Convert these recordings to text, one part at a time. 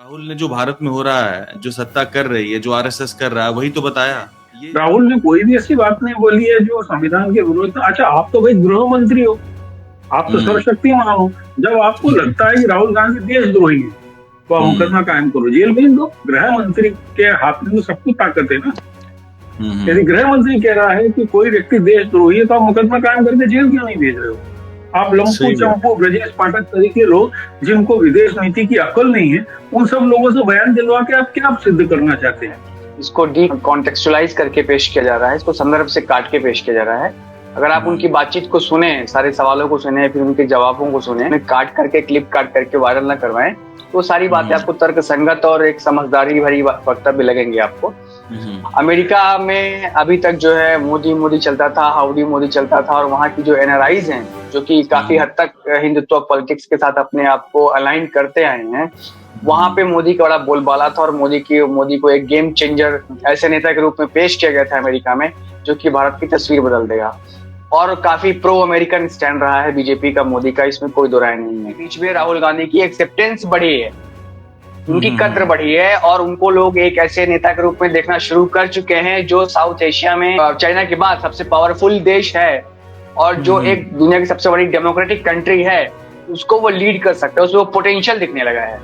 राहुल ने जो भारत में हो रहा है, जो सत्ता कर रही है, जो आरएसएस कर रहा है, वही तो बताया। ये राहुल ने कोई भी ऐसी बात नहीं बोली है जो संविधान के विरोध में। अच्छा, आप तो भाई गृह मंत्री हो, आप तो हम्म सर्वशक्तिमान हो। जब आपको लगता है कि राहुल गांधी देशद्रोही है तो आप हम्म मुकदमा कायम करो, जेल भेज दो। गृह मंत्री के हाथ में तो सब कुछ ताकत है ना। यदि हम्म। गृह मंत्री कह रहा है कि कोई व्यक्ति देशद्रोही है तो आप मुकदमा कायम करके जेल क्यों नहीं भेज रहे हो? आप लंपू सही बात। चंपू ब्रजेश पाठक तरीके लोग जिनको विदेश नीति की अकल नहीं है, उन सब लोगों से बयान दिलवा के आप क्या सिद्ध करना चाहते हैं? इसको डी कॉन्टेक्चुअलाइज करके पेश किया जा रहा है, इसको संदर्भ से काट के पेश किया जा रहा है। अगर आप उनकी बातचीत को सुने, सारे सवालों को सुने, फिर उनके जवाबों को सुने, काट करके क्लिप काट करके वायरल ना करवाएं, तो सारी बातें आपको तर्क संगत और एक समझदारी भरी वक्तव्य लगेंगे आपको। अमेरिका में अभी तक जो है मोदी मोदी चलता था, हाउडी मोदी चलता था, और वहाँ की जो एनआरआईज हैं जो कि काफी हद तक हिंदुत्व पॉलिटिक्स के साथ अपने आप को अलाइन करते आए हैं, वहां पे मोदी का बड़ा बोलबाला था और मोदी को एक गेम चेंजर ऐसे नेता के रूप में पेश किया गया था अमेरिका में, जो कि भारत की तस्वीर बदल देगा। और काफी प्रो अमेरिकन स्टैंड रहा है बीजेपी का मोदी का, इसमें कोई दो राय नहीं है। बीच में राहुल गांधी की एक्सेप्टेंस बढ़ी है, उनकी कद्र बढ़ी है, और उनको लोग एक ऐसे नेता के रूप में देखना शुरू कर चुके हैं जो साउथ एशिया में चाइना के बाद सबसे पावरफुल देश है, और जो एक दुनिया की सबसे बड़ी डेमोक्रेटिक कंट्री है, उसको वो लीड कर सकता है, उसमें वो पोटेंशियल दिखने लगा है।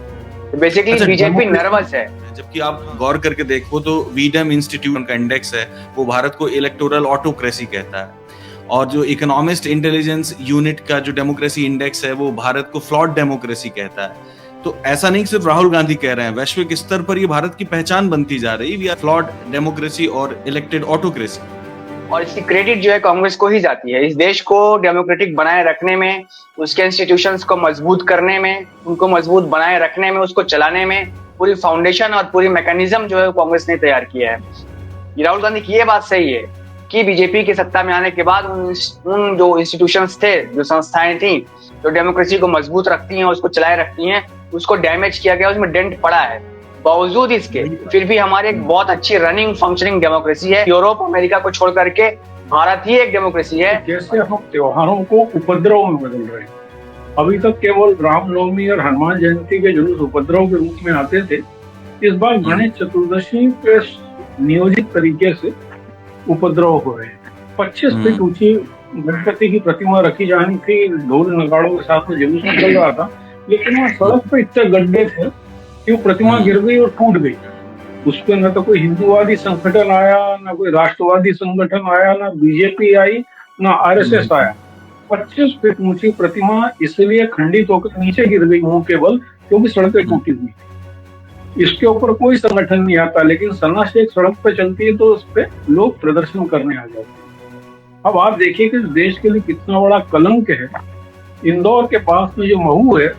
तो बेसिकली बीजेपी नर्वस है। जबकि आप गौर करके देखो तो वीडम इंस्टीट्यूट का इंडेक्स है, वो भारत को इलेक्टोरल ऑटोक्रेसी कहता है, और जो इकोनॉमिस्ट इंटेलिजेंस यूनिट का जो डेमोक्रेसी इंडेक्स है वो भारत को फ्लॉड डेमोक्रेसी कहता है। तो ऐसा नहीं सिर्फ राहुल गांधी कह रहे हैं, वैश्विक स्तर पर ये भारत की पहचान बनती जा रही है, वी आर फ्लॉड डेमोक्रेसी और इलेक्टेड ऑटोक्रेसी। और इसकी क्रेडिट जो है कांग्रेस को ही जाती है, इस देश को डेमोक्रेटिक बनाए रखने में, उसके इंस्टीट्यूशंस को मजबूत करने में, उनको मजबूत बनाए रखने में, उसको चलाने में पूरी फाउंडेशन और पूरी मैकेनिज्म जो है कांग्रेस ने तैयार किया है। राहुल गांधी की ये बात सही है कि बीजेपी की सत्ता में आने के बाद उन जो इंस्टीट्यूशंस थे, जो संस्थाएं थी जो डेमोक्रेसी को मजबूत रखती हैं, उसको चलाए रखती हैं, उसको डैमेज किया गया, उसमें डेंट पड़ा है। बावजूद इसके फिर भी हमारे एक बहुत अच्छी रनिंग फंक्शनिंग डेमोक्रेसी है। यूरोप अमेरिका को छोड़ करके भारत ही एक डेमोक्रेसी है। जैसे हम त्योहारों को उपद्रव में बदल रहे हैं, अभी तक केवल रामनवमी और हनुमान जयंती के जुलूस उपद्रव के रूप में आते थे, इस बार गणेश चतुर्दशी पे नियोजित तरीके से उपद्रव हो रहे हैं। 25 फीट ऊंची गणपति की प्रतिमा रखी जानी थी, ढोल नगाड़ों के साथ में जुलूस निकल रहा था, लेकिन वहाँ सड़क पे इतने गड्ढे थे कि वो प्रतिमा गिर गई और टूट गई। उस पर न तो कोई हिंदूवादी संगठन आया, न कोई राष्ट्रवादी संगठन आया, न बीजेपी आई, न आरएसएस आया। 25 फीट ऊंची प्रतिमा इसलिए खंडित होकर नीचे गिर गई मुंह के बल क्योंकि सड़कें टूटी हुई। इसके ऊपर कोई संगठन नहीं आता, लेकिन सन्ना से एक सड़क पे चलती है तो उस पर लोग प्रदर्शन करने आ जाते हैं। अब आप देखिए कि देश के लिए कितना बड़ा कलंक है। इंदौर के पास में जो महू है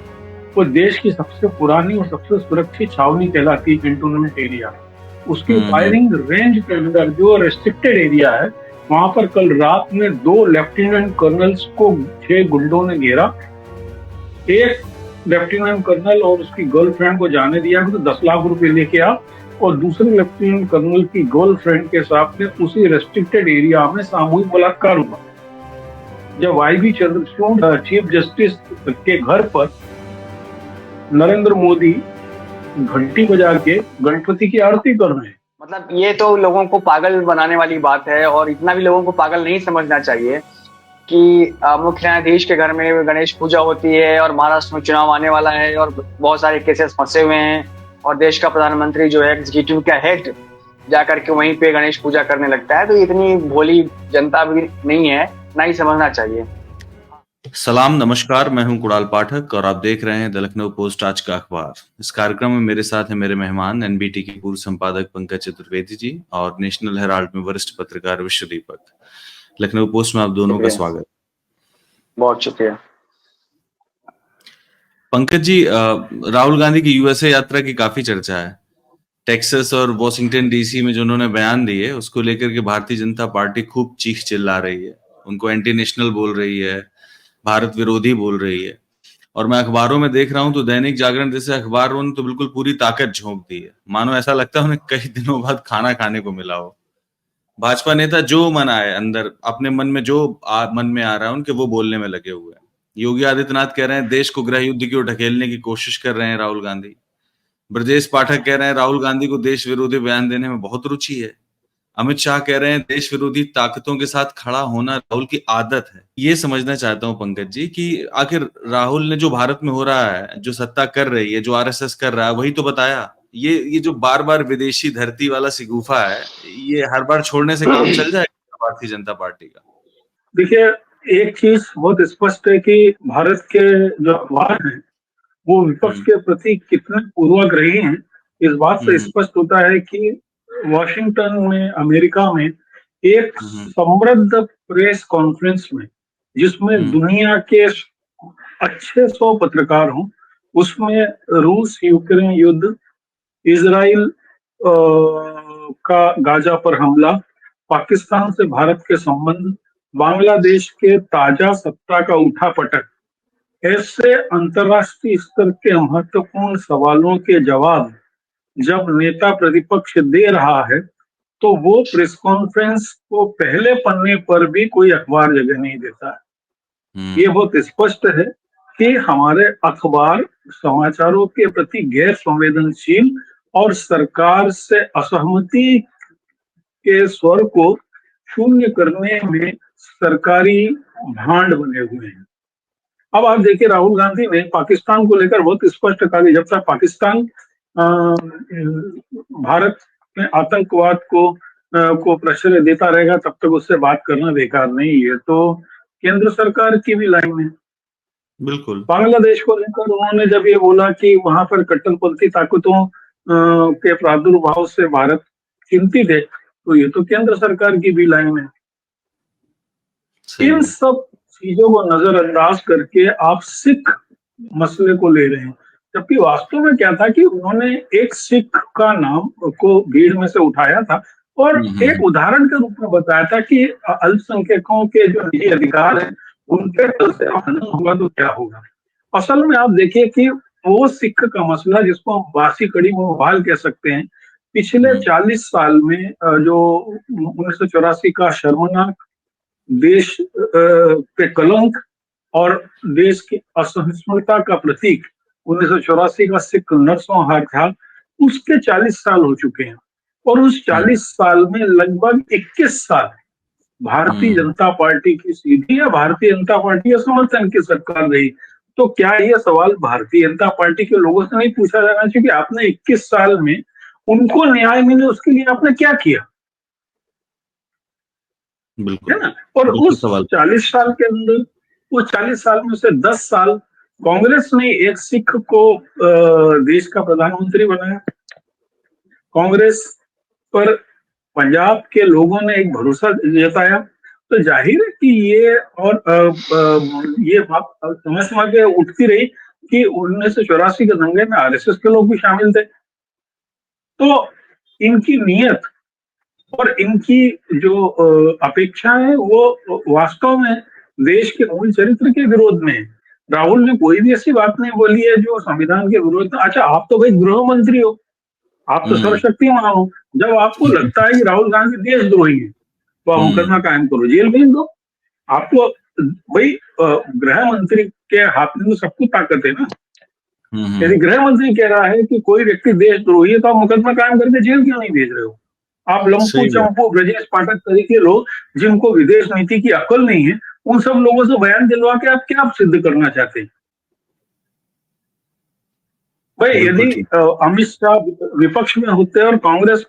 वो देश की सबसे पुरानी और सबसे सुरक्षित छावनी कहलाती है, कैंटोनमेंट एरिया। उसकी फायरिंग रेंज के अंदर जो रेस्ट्रिक्टेड एरिया है, वहां पर कल रात में 2 लेफ्टिनेंट कर्नल्स को 6 गुंडों ने घेरा। एक लेफ्टिनेंट कर्नल और उसकी गर्लफ्रेंड को जाने दिया कि तो 10 लाख रुपए लेके आ, और दूसरे लेफ्टिनेंट कर्नल की गर्लफ्रेंड के साथ में उसी रेस्ट्रिक्टेड एरिया में सामूहिक बलात्कार हुआ। जब वाई.बी. चंद्रचूड़ चीफ जस्टिस के घर पर नरेंद्र मोदी घंटी बजा के गणपति की आरती कर रहे हैं। मतलब ये तो लोगों को पागल बनाने वाली बात है, और इतना भी लोगों को पागल नहीं समझना चाहिए कि मुख्य न्यायाधीश के घर में गणेश पूजा होती है और महाराष्ट्र में चुनाव आने वाला है और बहुत सारे केसेस फंसे हुए हैं, और देश का प्रधानमंत्री जो है एग्जीक्यूटिव का हेड जाकर के वहीं पे गणेश पूजा करने लगता है। तो इतनी भोली जनता भी नहीं है, ना ही समझना चाहिए। सलाम नमस्कार, मैं हूं कुणाल पाठक और आप देख रहे हैं द लखनऊ पोस्ट आज का अखबार। इस कार्यक्रम में मेरे साथ हैं मेरे मेहमान एनबीटी के पूर्व संपादक पंकज चतुर्वेदी जी और नेशनल हेराल्ड में वरिष्ठ पत्रकार विश्व दीपक। लखनऊ पोस्ट में आप दोनों का स्वागत। बहुत शुक्रिया। पंकज जी, राहुल गांधी की यूएसए यात्रा की काफी चर्चा है। टेक्सास और वॉशिंगटन डीसी में जो उन्होंने बयान दिए उसको लेकर के भारतीय जनता पार्टी खूब चीख चिल्ला रही है, उनको एंटी नेशनल बोल रही है, भारत विरोधी बोल रही है। और मैं अखबारों में देख रहा हूं तो दैनिक जागरण जैसे अखबारों ने तो बिल्कुल पूरी ताकत झोंक दी है, मानो ऐसा लगता है उन्हें कई दिनों बाद खाना खाने को मिला हो। भाजपा नेता जो मन आए अंदर अपने मन में जो मन में आ रहा है उनके वो बोलने में लगे हुए हैं। योगी आदित्यनाथ कह रहे हैं देश को गृह युद्ध की ओर ढकेलने की कोशिश कर रहे हैं राहुल गांधी। ब्रजेश पाठक कह रहे हैं राहुल गांधी को देश विरोधी बयान देने में बहुत रुचि है। अमित शाह कह रहे हैं देश विरोधी ताकतों के साथ खड़ा होना राहुल की आदत है। ये समझना चाहता हूं पंकज जी कि आखिर राहुल ने जो भारत में हो रहा है, जो सत्ता कर रही है, जो आरएसएस कर रहा है, वही तो बताया। ये जो बार बार विदेशी धरती वाला सिगूफा है, ये हर बार छोड़ने से काम चल जाएगा भारतीय जनता पार्टी का? देखिए, एक चीज बहुत स्पष्ट है कि भारत के जो अखबार हैं वो विपक्ष के प्रति कितने पूर्वाग्रही हैं, इस बात से हम्म स्पष्ट होता है कि वॉशिंगटन में, अमेरिका में एक हम्म समृद्ध प्रेस कॉन्फ्रेंस में, जिसमें हम्म दुनिया के अच्छे 100 पत्रकार हों, उसमें रूस यूक्रेन युद्ध, इजराइल का गाजा पर हमला, पाकिस्तान से भारत के संबंध, बांग्लादेश के ताजा सत्ता का उठापटक, ऐसे अंतर्राष्ट्रीय स्तर के महत्वपूर्ण सवालों के जवाब जब नेता प्रतिपक्ष दे रहा है, तो वो प्रेस कॉन्फ्रेंस को पहले पन्ने पर भी कोई अखबार जगह नहीं देता है। ये बहुत स्पष्ट है कि हमारे अखबार समाचारों के प्रति गैर संवेदनशील और सरकार से असहमति के स्वर को शून्य करने में सरकारी भांड बने हुए हैं। अब आप देखिए, राहुल गांधी ने पाकिस्तान को लेकर बहुत स्पष्ट कहा कि जब तक पाकिस्तान भारत में आतंकवाद को प्रश्रय देता रहेगा तब तक उससे बात करना बेकार नहीं है। तो केंद्र सरकार की भी लाइन है। बिल्कुल। बांग्लादेश को लेकर उन्होंने जब ये बोला कि वहां पर कट्टरपंथी ताकतों के प्रादुर्भाव से भारत चिंतित है, तो ये तो केंद्र सरकार की भी लाइन है। इन सब चीजों को नजरअंदाज करके आप सिख मसले को ले रहे हैं, जबकि वास्तव में क्या था कि उन्होंने एक सिख का नाम को भीड़ में से उठाया था और एक उदाहरण के रूप में बताया था कि अल्पसंख्यकों के जो निजी अधिकार हैं उनके तल से हनन हुआ तो क्या होगा। असल में आप देखिए कि वो सिख का मसला, जिसको हम बासी कड़ी में बहाल कह सकते हैं, पिछले 40 साल में जो 1984 का शर्मनाक देश पे कलंक और देश की असहिष्णुता का प्रतीक 1984 का सिख नरसंहार था, उसके 40 साल हो चुके हैं। और उस 40 साल में लगभग 21 साल भारतीय जनता पार्टी की सीधी या भारतीय जनता पार्टी या समर्थन की सरकार रही। तो क्या यह सवाल भारतीय जनता पार्टी के लोगों से नहीं पूछा जाना चाहिए कि आपने 21 साल में उनको न्याय मिले उसके लिए आपने क्या किया, है ना? और उस 40 साल के अंदर, उस 40 साल में से 10 साल कांग्रेस ने एक सिख को देश का प्रधानमंत्री बनाया। कांग्रेस पर पंजाब के लोगों ने एक भरोसा जताया। तो जाहिर है कि ये और ये बात समय समय पे उठती रही कि 1984 के दंगे में आरएसएस के लोग भी शामिल थे। तो इनकी नीयत और इनकी जो अपेक्षा है वो वास्तव में देश के मूल चरित्र के विरोध में है। राहुल ने कोई भी ऐसी बात नहीं बोली है जो संविधान के विरोध में। अच्छा, आप तो भाई गृह मंत्री हो, आप तो सर्वशक्तिमान हो। जब आपको लगता है कि राहुल गांधी देशद्रोही है तो आप मुकदमा कायम करो, जेल भेज दो। आपको भाई गृह मंत्री के हाथ में तो सब कुछ ताकत है ना। यदि गृह मंत्री कह रहा है कि कोई व्यक्ति देशद्रोही है तो आप मुकदमा कायम करके जेल क्यों नहीं भेज रहे हो? आप लंपू चंपू ब्रजेश पाठक तरीके लोग जिनको विदेश नीति की अकल नहीं है, उन सब लोगों से बयान दिलवा के आप क्या सिद्ध करना चाहते हैं? भाई यदि अमित शाह विपक्ष में होते और कांग्रेस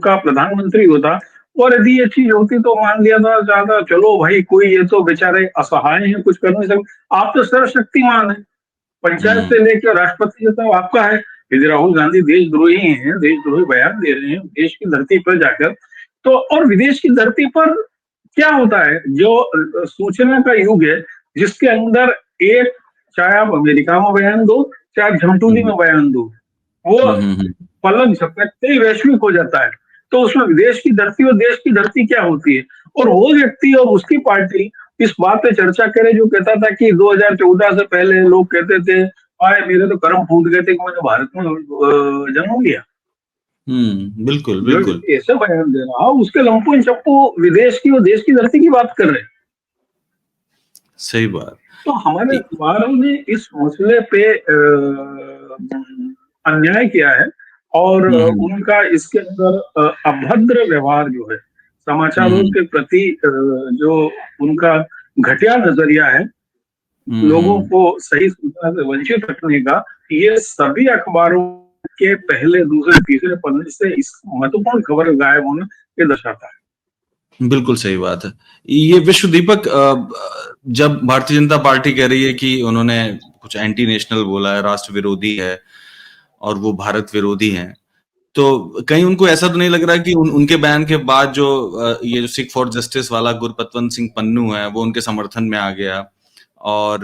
का प्रधानमंत्री होता और यदि ये चीज होती तो मान लिया था ज्यादा, चलो भाई कोई ये तो बेचारे असहाय हैं, कुछ कर नहीं सकते। आप तो सर्वशक्तिमान है, पंचायत से लेकर राष्ट्रपति तक आपका है। यदि राहुल गांधी देशद्रोही हैं, देशद्रोही बयान दे रहे हैं देश की धरती पर जाकर, तो और विदेश की धरती पर क्या होता है, जो सूचना का युग है जिसके अंदर एक, चाहे आप अमेरिका में बयान दो चाहे आप झमटूली में बयान दो, वो पलक झपकते ही वैश्विक हो जाता है। तो उसमें विदेश की धरती और देश की धरती क्या होती है? और वो व्यक्ति और उसकी पार्टी इस बात पे चर्चा करे जो कहता था कि 2014 से पहले लोग कहते थे आए मेरे तो कर्म फूट गए थे कि मैंने भारत में जन्म लिया। बिल्कुल बिल्कुल ऐसे बयान दे रहा, उसके लंपू चप्पू विदेश की और देश की धरती की बात कर रहे हैं। सही बात। तो हमारे अखबारों ने इस मसले पे अन्याय किया है और हम्म, उनका इसके अंदर अभद्र व्यवहार जो है समाचारों हम्म, के प्रति, जो उनका घटिया नजरिया है लोगों हम्म, को सही सूचना से वंचित रखने का, ये सभी अखबारों के पहले, दूसरे, तीसरे पन्ने से इस महत्वपूर्ण खबर गायब होना ये दर्शाता है। बिल्कुल सही बात है। ये विश्व दीपक, जब भारतीय जनता पार्टी कह रही है कि उन्होंने कुछ एंटी नेशनल बोला है, राष्ट्र विरोधी है और वो भारत विरोधी हैं, तो कहीं उनको ऐसा तो नहीं लग रहा कि उनके बयान के बाद जो ये जो सिख फॉर जस्टिस वाला गुरपतवंत सिंह पन्नू है वो उनके समर्थन में आ गया, और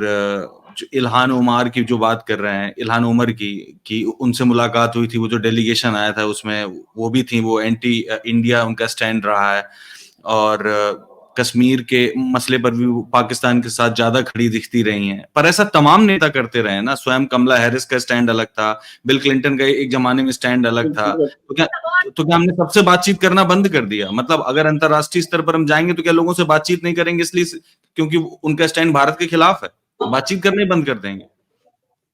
जो इल्हान उमर की जो बात कर रहे हैं, इल्हान उमर की, कि उनसे मुलाकात हुई थी, वो जो डेलीगेशन आया था उसमें वो भी थी, वो एंटी इंडिया उनका स्टैंड रहा है, और कश्मीर के मसले पर भी वो पाकिस्तान के साथ ज्यादा खड़ी दिखती रही हैं। पर ऐसा तमाम नेता करते रहे ना, स्वयं कमला हैरिस का स्टैंड अलग था, बिल क्लिंटन का एक जमाने में स्टैंड अलग था। तो क्या हमने सबसे बातचीत करना बंद कर दिया? मतलब अगर अंतरराष्ट्रीय स्तर पर हम जाएंगे तो क्या लोगों से बातचीत नहीं करेंगे इसलिए क्योंकि उनका स्टैंड भारत के खिलाफ है? बातचीत करना ही बंद कर देंगे?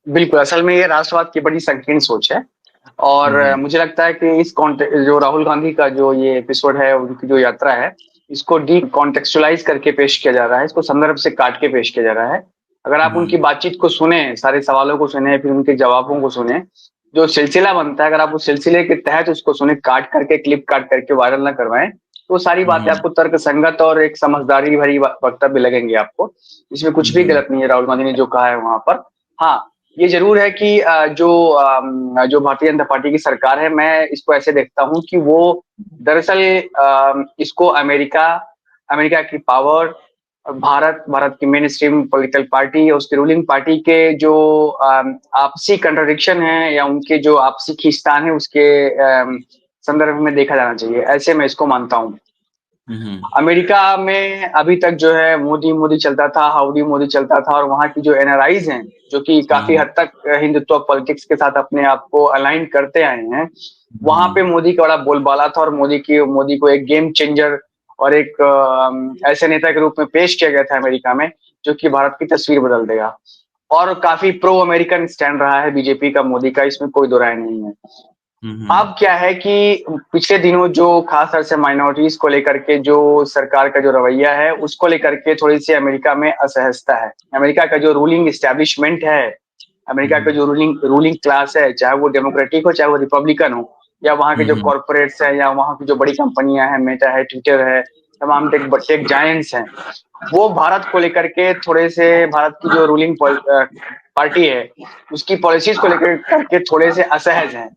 बिल्कुल, असल में ये राष्ट्रवाद की बड़ी संकीर्ण सोच है। और हम्म, मुझे लगता है कि इस जो राहुल गांधी का जो ये एपिसोड है, उनकी जो यात्रा है, इसको डी कॉन्टेक्चुअलाइज करके पेश किया जा रहा है, इसको संदर्भ से काट के पेश किया जा रहा है। अगर आप उनकी हम्म, बातचीत को सुने, सारे सवालों को सुने, फिर उनके जवाबों को सुने, जो सिलसिला बनता है, अगर आप उस सिलसिले के तहत उसको सुने, काट करके, क्लिप काट करके वायरल ना करवाएं, तो सारी बातें हम्म, आपको तर्क संगत और एक समझदारी भरी वक्तव्य लगेंगे आपको। इसमें कुछ भी हम्म, गलत नहीं है राहुल गांधी ने जो कहा है वहां पर। हाँ, ये जरूर है कि जो भारतीय जनता पार्टी की सरकार है, मैं इसको ऐसे देखता हूं कि वो दरअसल इसको अमेरिका, अमेरिका की पावर, भारत की मेन स्ट्रीम पॉलिटिकल पार्टी और उसकी रूलिंग पार्टी के जो आपसी कंट्राडिक्शन है या उनके जो आपसी खींचतान है, उसके संदर्भ में देखा जाना चाहिए। ऐसे मैं इसको मानता हूँ। हम्म, अमेरिका में अभी तक जो है मोदी मोदी चलता था, हाउडी मोदी चलता था, और वहां की जो एनआरआईज हैं, जो कि काफी हम्म, हद तक हिंदुत्व पॉलिटिक्स के साथ अपने आप को अलाइन करते आए हैं, वहां पे हम्म, मोदी का बड़ा बोलबाला था और मोदी को एक गेम चेंजर और एक ऐसे नेता के रूप में पेश किया गया था अमेरिका में, जो कि भारत की तस्वीर बदल देगा। और काफी प्रो अमेरिकन स्टैंड रहा है बीजेपी का मोदी का, इसमें कोई दो राय नहीं है। हम्म, अब क्या है कि पिछले दिनों जो खास तौर से माइनॉरिटीज को लेकर के जो सरकार का जो रवैया है, उसको लेकर के थोड़ी सी अमेरिका में असहजता है। अमेरिका का जो रूलिंग इस्टेब्लिशमेंट है, अमेरिका का हम्म, जो रूलिंग रूलिंग क्लास है, चाहे वो डेमोक्रेटिक हो चाहे वो रिपब्लिकन हो, या वहाँ के जो हम्म, कॉर्पोरेट्स हैं, या वहाँ की जो बड़ी कंपनियां हैं, मेटा है, ट्विटर है, तमाम टेक जायंट्स हैं, वो भारत को लेकर के थोड़े से, भारत की जो रूलिंग पार्टी है, उसकी पॉलिसीज को लेकर करके थोड़े से असहज हैं।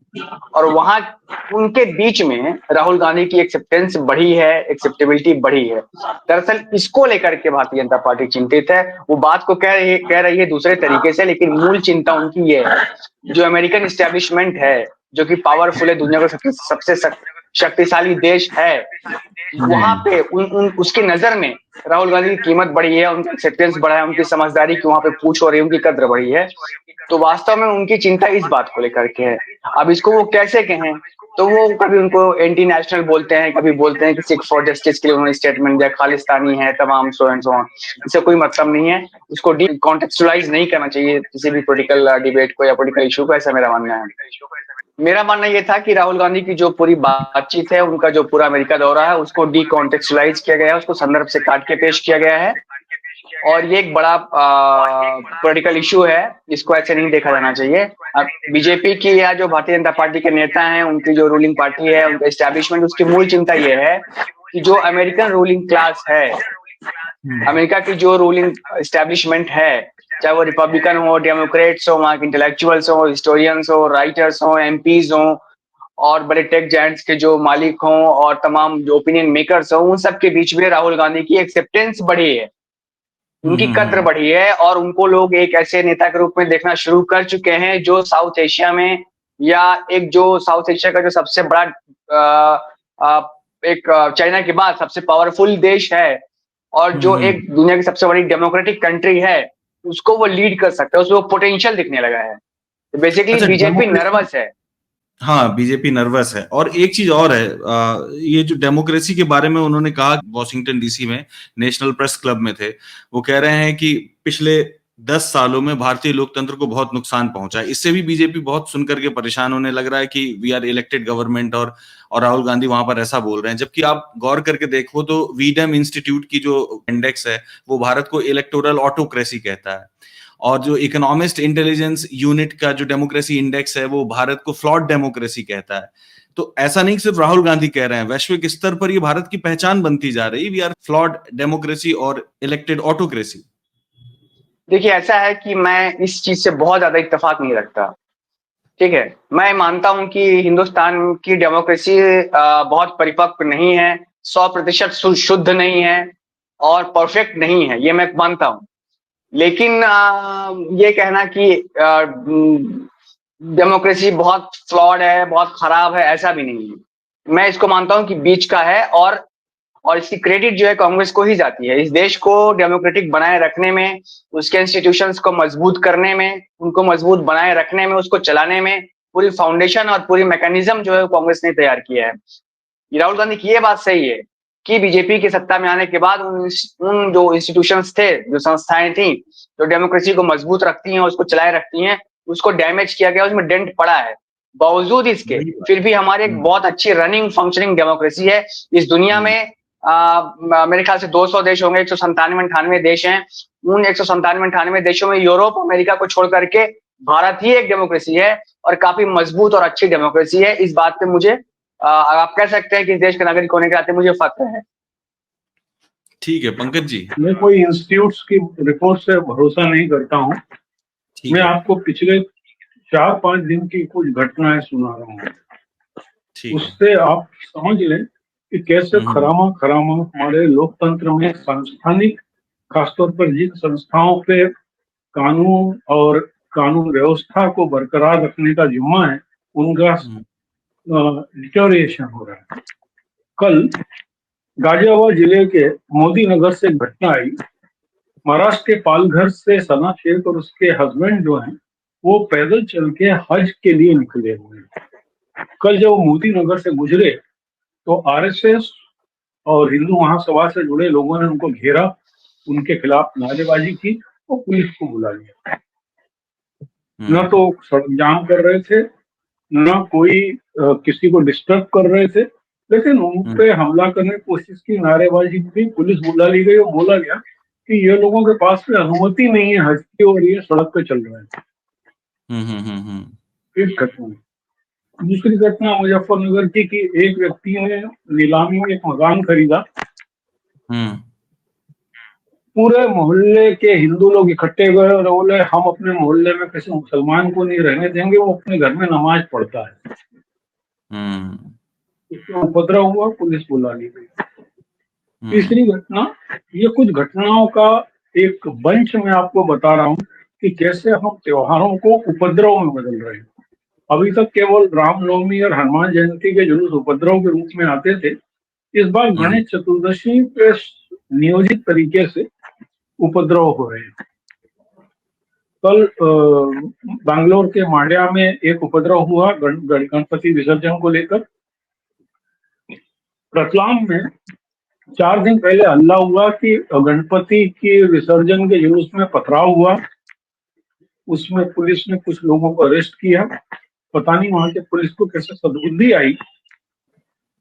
और वहां उनके बीच में राहुल गांधी की एक्सेप्टेंस बढ़ी है, एक्सेप्टेबिलिटी बढ़ी है। दरअसल इसको लेकर के भारतीय जनता पार्टी चिंतित है। वो बात को कह रही है दूसरे तरीके से, लेकिन मूल चिंता उनकी ये है, जो अमेरिकन स्टैब्लिशमेंट है, जो कि पावरफुल है, दुनिया का सबसे शक्तिशाली देश है, वहां हम्म, पे उसकी नजर में राहुल गांधी की कीमत बढ़ी है, उनका एक्सेप्टेंस बढ़ा है, उनकी समझदारी की वहां पे पूछ हो रही है, उनकी कद्र बढ़ी है। तो वास्तव में उनकी चिंता इस बात को लेकर के है। अब इसको वो कैसे कहें, तो वो कभी उनको एंटी नेशनल बोलते हैं, कभी बोलते हैं कि सिख फॉर जस्टिस के लिए उन्होंने स्टेटमेंट दिया, खालिस्तानी है, तमाम सो एंड सो ऑन। इससे कोई मतलब नहीं है, उसको डी कॉन्टेक्चुअलाइज नहीं करना चाहिए किसी भी पॉलिटिकल डिबेट को या पॉलिटिकल इशू को, ऐसा मेरा मानना है। मेरा मानना ये था कि राहुल गांधी की जो पूरी बातचीत है, उनका जो पूरा अमेरिका दौरा है, उसको डी कॉन्टेक्चुअलाइज किया गया है, उसको संदर्भ से काट के पेश किया गया है। और ये एक बड़ा पॉलिटिकल इशू है, इसको ऐसे नहीं देखा जाना चाहिए। अब बीजेपी की या जो भारतीय जनता पार्टी के नेता हैं, उनकी जो रूलिंग पार्टी है, उनका एस्टैब्लिशमेंट, उसकी मूल चिंता ये है कि जो अमेरिकन रूलिंग क्लास है, अमेरिका की जो रूलिंग एस्टैब्लिशमेंट है, चाहे वो रिपब्लिकन हो, डेमोक्रेट्स हो, वहाँ के इंटेलेक्चुअल्स हो, हिस्टोरियंस हो, राइटर्स हो, एमपीज हो, और बड़े टेक जायंट्स के जो मालिक हों, और तमाम जो ओपिनियन मेकर्स हों, उन सबके बीच में राहुल गांधी की एक्सेप्टेंस बढ़ी है, उनकी कद्र हम्म, बढ़ी है, और उनको लोग एक ऐसे नेता के रूप में देखना शुरू कर चुके हैं, जो साउथ एशिया में, या एक जो साउथ एशिया का जो सबसे बड़ा एक चाइना के बाद सबसे पावरफुल देश है, और जो हम्म, एक दुनिया की सबसे बड़ी डेमोक्रेटिक कंट्री है, उसको वो लीड कर सकता है, उसमें वो पोटेंशियल दिखने लगा है। तो बेसिकली अच्छा, बीजेपी डेमोक्रेसी, नर्वस है। हाँ बीजेपी नर्वस है। और एक चीज और है, ये जो डेमोक्रेसी के बारे में उन्होंने कहा, वॉशिंगटन डीसी में नेशनल प्रेस क्लब में थे, वो कह रहे हैं कि पिछले 10 सालों में भारतीय लोकतंत्र को बहुत नुकसान पहुंचा है। इससे भी बीजेपी बहुत सुनकर के परेशान होने लग रहा है कि वी आर इलेक्टेड गवर्नमेंट, और राहुल गांधी वहां पर ऐसा बोल रहे हैं। जबकि आप गौर करके देखो तो वीडम इंस्टीट्यूट की जो इंडेक्स है वो भारत को इलेक्टोरल ऑटोक्रेसी कहता है, और जो इकोनॉमिस्ट इंटेलिजेंस यूनिट का जो डेमोक्रेसी इंडेक्स है वो भारत को फ्लॉड डेमोक्रेसी कहता है। तो ऐसा नहीं सिर्फ राहुल गांधी कह रहे हैं, वैश्विक स्तर पर ये भारत की पहचान बनती जा रही, वी आर फ्लॉड डेमोक्रेसी और इलेक्टेड ऑटोक्रेसी। देखिए, ऐसा है कि मैं इस चीज से बहुत ज्यादा इत्तेफाक नहीं रखता। ठीक है, मैं मानता हूं कि हिंदुस्तान की डेमोक्रेसी बहुत परिपक्व नहीं है, 100% शुद्ध नहीं है और परफेक्ट नहीं है, ये मैं मानता हूं। लेकिन ये कहना कि डेमोक्रेसी बहुत फ्लॉड है, बहुत खराब है, ऐसा भी नहीं है। मैं इसको मानता हूं कि बीच का है, और इसकी क्रेडिट जो है कांग्रेस को ही जाती है। इस देश को डेमोक्रेटिक बनाए रखने में, उसके इंस्टीट्यूशंस को मजबूत करने में, उनको मजबूत बनाए रखने में, उसको चलाने में पूरी फाउंडेशन और पूरी मैकेनिज्म जो है कांग्रेस ने तैयार किया है। राहुल गांधी की ये बात सही है कि बीजेपी की सत्ता में आने के बाद उन जो इंस्टीट्यूशंस थे, जो संस्थाएं थी, जो डेमोक्रेसी को मजबूत रखती हैं, उसको चलाए रखती हैं, उसको डैमेज किया गया, उसमें डेंट पड़ा है। बावजूद इसके फिर भी हमारे एक बहुत अच्छी रनिंग फंक्शनिंग डेमोक्रेसी है। इस दुनिया में मेरे ख्याल से 200 देश होंगे, 197-98 देश हैं। उन 197-98 देशों में यूरोप, अमेरिका को छोड़ करके भारत ही एक डेमोक्रेसी है, और काफी मजबूत और अच्छी डेमोक्रेसी है। इस बात पे मुझे आप कह सकते हैं कि इस देश के नागरिक होने के नाते मुझे फख्र है। ठीक है पंकज जी। मैं कोई इंस्टीट्यूट्स की रिपोर्ट से भरोसा नहीं करता हूँ। मैं आपको पिछले 4-5 दिन की कुछ घटनाएं सुना रहा हूँ, उससे आप समझ लें कि कैसे खरामा हमारे लोकतंत्र में सांस्थानिक, खासतौर पर जिन संस्थाओं पे कानून और कानून व्यवस्था को बरकरार रखने का जिम्मा है, उनका डिटोरिएशन हो रहा है। कल गाजियाबाद जिले के मोदी नगर से घटना आई। महाराष्ट्र के पालघर से सना शेख और उसके हस्बैंड जो हैं वो पैदल चल के हज के लिए निकले हुए हैं। कल जब मोदी नगर से गुजरे तो आरएसएस और हिंदू महासभा से जुड़े लोगों ने उनको घेरा, उनके खिलाफ नारेबाजी की और पुलिस को बुला लिया। न तो सड़क जाम कर रहे थे, न कोई किसी को डिस्टर्ब कर रहे थे, लेकिन उन पे हमला करने की कोशिश की, नारेबाजी की, पुलिस बुला ली गई और बोला गया कि ये लोगों के पास में अनुमति नहीं है हज की और ये सड़क पे चल रहे हैं। एक घटना। दूसरी घटना मुजफ्फरनगर की कि एक व्यक्ति ने नीलामी में एक मकान खरीदा। पूरे मोहल्ले के हिंदू लोग इकट्ठे हुए और बोले हम अपने मोहल्ले में किसी मुसलमान को नहीं रहने देंगे, वो अपने घर में नमाज पढ़ता है। इसमें उपद्रव हुआ, पुलिस बुला ली गई। तीसरी घटना, ये कुछ घटनाओं का एक बंच में आपको बता रहा हूँ कि कैसे हम त्योहारों को उपद्रव में बदल रहे हैं। अभी तक केवल रामनवमी और हनुमान जयंती के जुलूस उपद्रव के रूप में आते थे। इस बार गणेश चतुर्दशी पे नियोजित तरीके से उपद्रव हो रहे हैं। कल बैंगलोर के मांड्या में एक उपद्रव हुआ गणपति विसर्जन को लेकर। रतलाम में 4 दिन पहले हल्ला हुआ कि गणपति के विसर्जन के जुलूस में पथराव हुआ। उसमें पुलिस ने कुछ लोगों को अरेस्ट किया। पता नहीं वहां के पुलिस को कैसे सद्बुद्धि आई,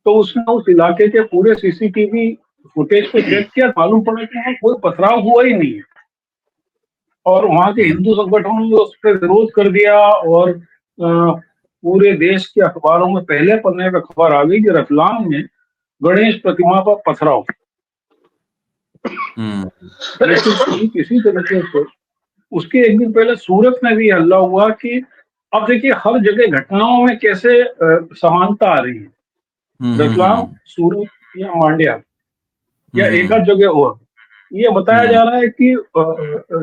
तो उसने उस इलाके के पूरे सीसीटीवी फुटेज को चेक किया, मालूम पड़ा कि वहां कोई पथराव हुआ ही नहीं है। और वहां के हिंदू संगठनों ने उस पर विरोध कर दिया और पूरे देश के अखबारों में पहले पन्ने पर खबर आ गई कि रतलाम में गणेश प्रतिमा पर पथराव। लेकिन किसी तरीके से उसके एक दिन पहले सूरत में भी हल्ला हुआ कि अब देखिए हर जगह घटनाओं में कैसे समानता आ रही है। रतलाम, सूरत या मांड्या या एक आध जगह और ये बताया जा रहा है कि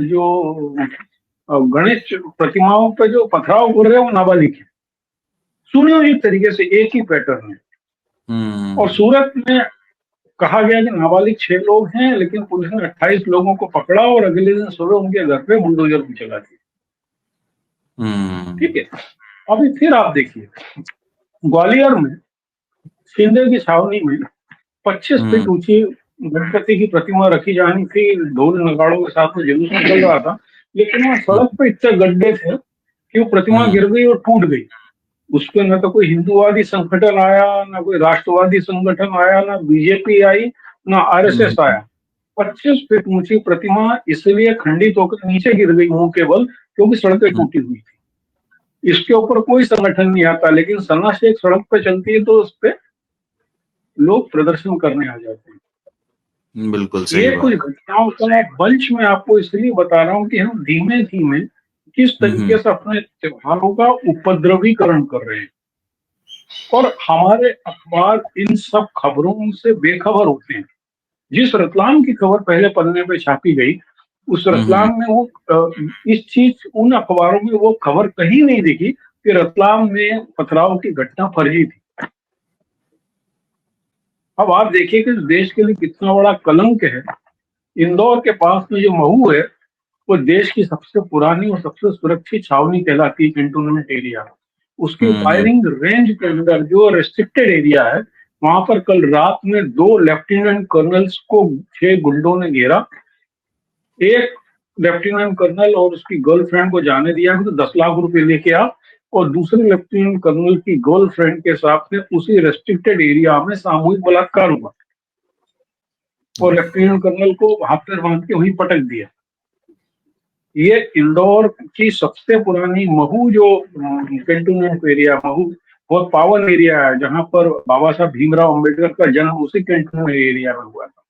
जो गणेश प्रतिमाओं पे जो पथराव हो रहे हैं वो नाबालिग है। सुनियोजित तरीके से एक ही पैटर्न है। और सूरत में कहा गया कि नाबालिग 6 लोग हैं, लेकिन पुलिस ने 28 लोगों को पकड़ा और अगले दिन सुबह उनके घर पे बुलडोजर भी चला दिया। ठीक है, अभी फिर आप देखिए ग्वालियर में शिंदे की छावनी में 25 फीट ऊंची गणपति की प्रतिमा रखी जानी थी, ढोल नगाड़ों के साथ में जुलूस निकल रहा था, लेकिन वहाँ सड़क पे इतने गड्ढे थे कि वो प्रतिमा गिर गई और टूट गई। उस पर न तो कोई हिंदूवादी संगठन आया, ना कोई राष्ट्रवादी संगठन आया, ना बीजेपी आई, ना आरएसएस आया। 25 फीट ऊंची प्रतिमा इसलिए खंडित होकर नीचे गिर गई मुंह के बल क्योंकि सड़कें टूटी हुई थी। इसके ऊपर कोई संगठन नहीं आता, लेकिन सन्ना शेख सड़क पे चलती है तो उस पे लोग प्रदर्शन करने आ जाते हैं। बिल्कुल सही ये कुछ बात। घटनाओं का बंच मैं आपको इसलिए बता रहा हूँ कि हम धीमे धीमे किस तरीके से अपने त्योहारों का उपद्रवीकरण कर रहे हैं, और हमारे अखबार इन सब खबरों से बेखबर होते हैं। जिस रतलाम की खबर पहले पन्ने पे छापी गई, उस रतलाम में वो इस चीज उन अखबारों में वो खबर कहीं नहीं दिखी कि रतलाम में पथराव की घटना फर्जी थी। अब आप देखिए कि इस देश के लिए कितना बड़ा कलंक है। इंदौर के पास में जो महू है, वो देश की सबसे पुरानी और सबसे सुरक्षित छावनी कहलाती है, कैंटोनमेंट एरिया। उसकी फायरिंग रेंज के अंदर जो रेस्ट्रिक्टेड एरिया है, वहां पर कल रात में 2 लेफ्टिनेंट कर्नल्स को 6 गुंडों ने घेरा। एक लेफ्टिनेंट कर्नल और उसकी गर्लफ्रेंड को जाने दिया कि तो 10 लाख रुपए लेके आ, और दूसरे लेफ्टिनेंट कर्नल की गर्लफ्रेंड के साथ में उसी रेस्ट्रिक्टेड एरिया में सामूहिक बलात्कार हुआ और लेफ्टिनेंट कर्नल को हाथ पैर बांध के वहीं पटक दिया। ये इंदौर की सबसे पुरानी महू जो कैंटोनमेंट एरिया, महू बहुत पावन एरिया है, जहां पर बाबा साहब भीमराव अंबेडकर का जन्म उसी कैंटोनमेंट एरिया में हुआ था।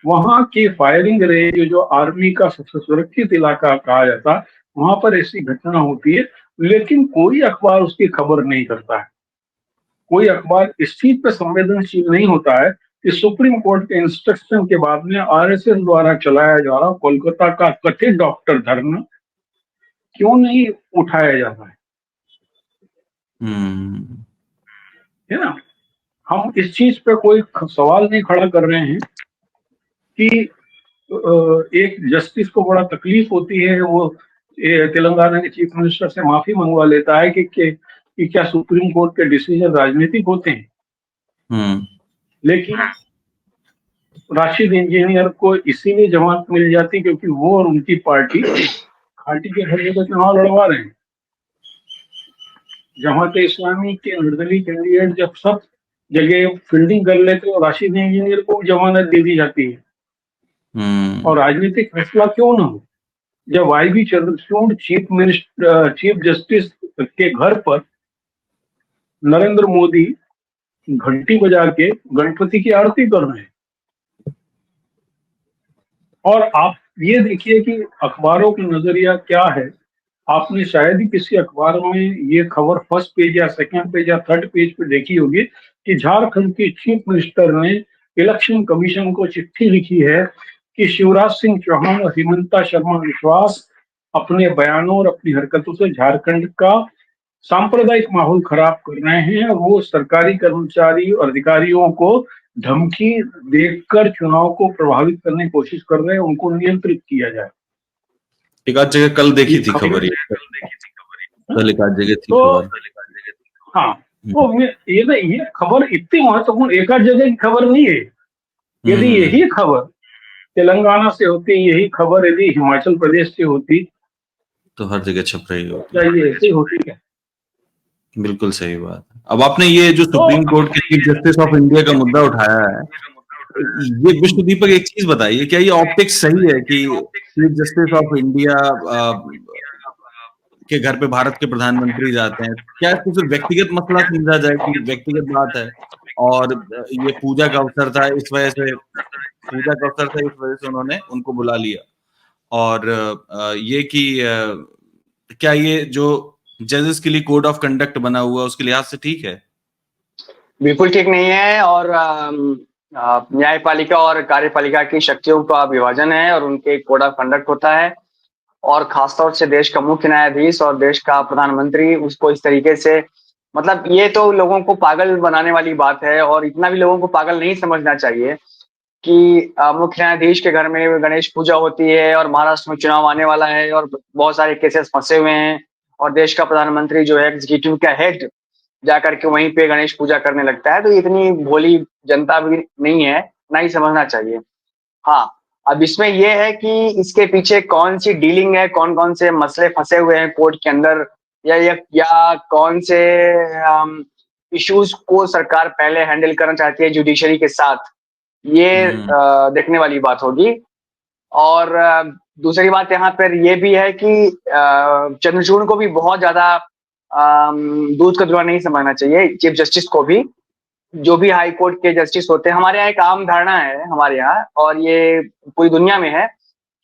वहां की फायरिंग रेंज जो आर्मी का सबसे सुरक्षित इलाका कहा जाता है, वहां पर ऐसी घटना होती है, लेकिन कोई अखबार उसकी खबर नहीं करता है। कोई अखबार इस चीज पर संवेदनशील नहीं होता है कि सुप्रीम कोर्ट के इंस्ट्रक्शन के बाद में आरएसएस द्वारा चलाया जा रहा कोलकाता का कथित डॉक्टर धरना क्यों नहीं उठाया जाता है ना। हम इस चीज पे कोई सवाल नहीं खड़ा कर रहे हैं कि एक जस्टिस को बड़ा तकलीफ होती है, वो तेलंगाना के चीफ मिनिस्टर से माफी मंगवा लेता है कि क्या सुप्रीम कोर्ट के डिसीजन राजनीतिक होते हैं। लेकिन राशिद इंजीनियर को इसीलिए जमानत मिल जाती क्योंकि वो और उनकी पार्टी घाटी के हर जगह चुनाव लड़वा रहे हैं। जमात इस्लामी के निर्दलीय कैंडिडेट जब सब जगह फील्डिंग कर लेते हैं, राशिद इंजीनियर को जमानत दे दी जाती है। और राजनीतिक फैसला क्यों ना हो, जब वाईबी चंद्रचूड़ चीफ जस्टिस के घर पर नरेंद्र मोदी घंटी बजा के गणपति की आरती कर रहे हैं। और आप ये देखिए कि अखबारों का नजरिया क्या है। आपने शायद ही किसी अखबार में ये खबर फर्स्ट पेज या सेकंड पेज या थर्ड पेज पे देखी होगी कि झारखंड के चीफ मिनिस्टर ने इलेक्शन कमीशन को चिट्ठी लिखी है कि शिवराज सिंह चौहान और हिमंता शर्मा विश्वास अपने बयानों और अपनी हरकतों से झारखंड का सांप्रदायिक माहौल खराब कर रहे हैं, और वो सरकारी कर्मचारी और अधिकारियों को धमकी देकर चुनाव को प्रभावित करने की कोशिश कर रहे हैं, उनको नियंत्रित किया जाए। एक आध जगह कल देखी थी खबर, कल एक आध जगह थी खबर। हाँ, तो ये खबर इतनी महत्वपूर्ण एक आध जगह की खबर नहीं है। यदि यही खबर तेलंगाना से होती, यही खबर यदि हिमाचल प्रदेश से होती तो हर जगह छप रही होती। क्या ये ऐसी होती है? बिल्कुल सही बात। अब आपने ये जो सुप्रीम कोर्ट के चीफ जस्टिस ऑफ इंडिया का मुद्दा उठाया है, ये विश्व दीपक एक चीज बताइए, क्या ये ऑप्टिक्स सही है कि चीफ जस्टिस ऑफ इंडिया के घर पे भारत के प्रधानमंत्री जाते हैं? क्या इसको सिर्फ व्यक्तिगत मसला समझा जाए कि व्यक्तिगत बात है और ये पूजा का अवसर था, इस वजह से उन्होंने उनको बुला लिया, और ये कि क्या ये जो जजेस के लिए कोड ऑफ कंडक्ट बना हुआ उसके लिहाज से ठीक है? बिल्कुल ठीक नहीं है, और न्यायपालिका और कार्यपालिका की शक्तियों का विभाजन है और उनके कोड ऑफ कंडक्ट होता है, और खासतौर से देश का मुख्य न्यायाधीश और देश का प्रधानमंत्री उसको इस तरीके से, मतलब ये तो लोगों को पागल बनाने वाली बात है, और इतना भी लोगों को पागल नहीं समझना चाहिए कि मुख्य न्यायाधीश के घर में गणेश पूजा होती है और महाराष्ट्र में चुनाव आने वाला है और बहुत सारे केसेस फंसे हुए हैं, और देश का प्रधानमंत्री जो है एग्जीक्यूटिव का हेड जाकर के वहीं पे गणेश पूजा करने लगता है। तो इतनी भोली जनता भी नहीं है, ना ही समझना चाहिए। हाँ, अब इसमें यह है कि इसके पीछे कौन सी डीलिंग है, कौन कौन से मसले फंसे हुए हैं कोर्ट के अंदर, या कौन से इश्यूज को सरकार पहले हैंडल करना चाहती है जुडिशरी के साथ, ये देखने वाली बात होगी। और दूसरी बात यहाँ पर यह भी है कि चंद्रचूड़ को भी बहुत ज्यादा दूध का धुआं नहीं समझना चाहिए, चीफ जस्टिस को भी। जो भी हाई कोर्ट के जस्टिस होते हैं, हमारे यहाँ एक आम धारणा है हमारे यहाँ, और ये पूरी दुनिया में है,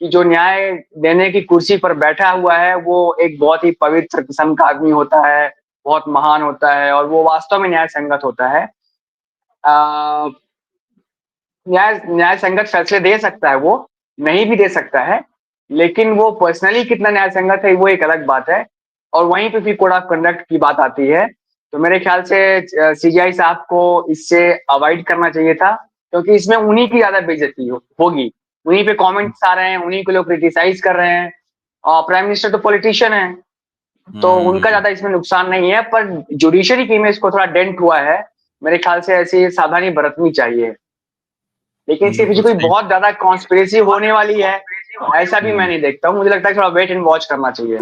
कि जो न्याय देने की कुर्सी पर बैठा हुआ है वो एक बहुत ही पवित्र किस्म का आदमी होता है, बहुत महान होता है, और वो वास्तव में न्याय संगत होता है। न्याय संगत फैसले दे सकता है, वो नहीं भी दे सकता है, लेकिन वो पर्सनली कितना न्याय संगत है वो एक अलग बात है। और वहीं पे फिर कोड ऑफ कंडक्ट की बात आती है, तो मेरे ख्याल से सीजीआई साहब को इससे अवॉइड करना चाहिए था, क्योंकि इसमें उन्हीं की ज्यादा बेइज्जती होगी, उन्हीं पे कमेंट्स आ रहे हैं, उन्हीं को लोग क्रिटिसाइज कर रहे हैं, और प्राइम मिनिस्टर तो पॉलिटिशियन है, तो उनका ज्यादा इसमें नुकसान नहीं है, पर जुडिशरी की इमेज को थोड़ा डेंट हुआ है। मेरे ख्याल से ऐसी सावधानी बरतनी चाहिए, लेकिन इसके पीछे कोई बहुत ज्यादा कॉन्स्पिरेसी होने वाली है ऐसा भी मैं नहीं देखता हूँ। मुझे लगता है थोड़ा वेट एंड वॉच करना चाहिए।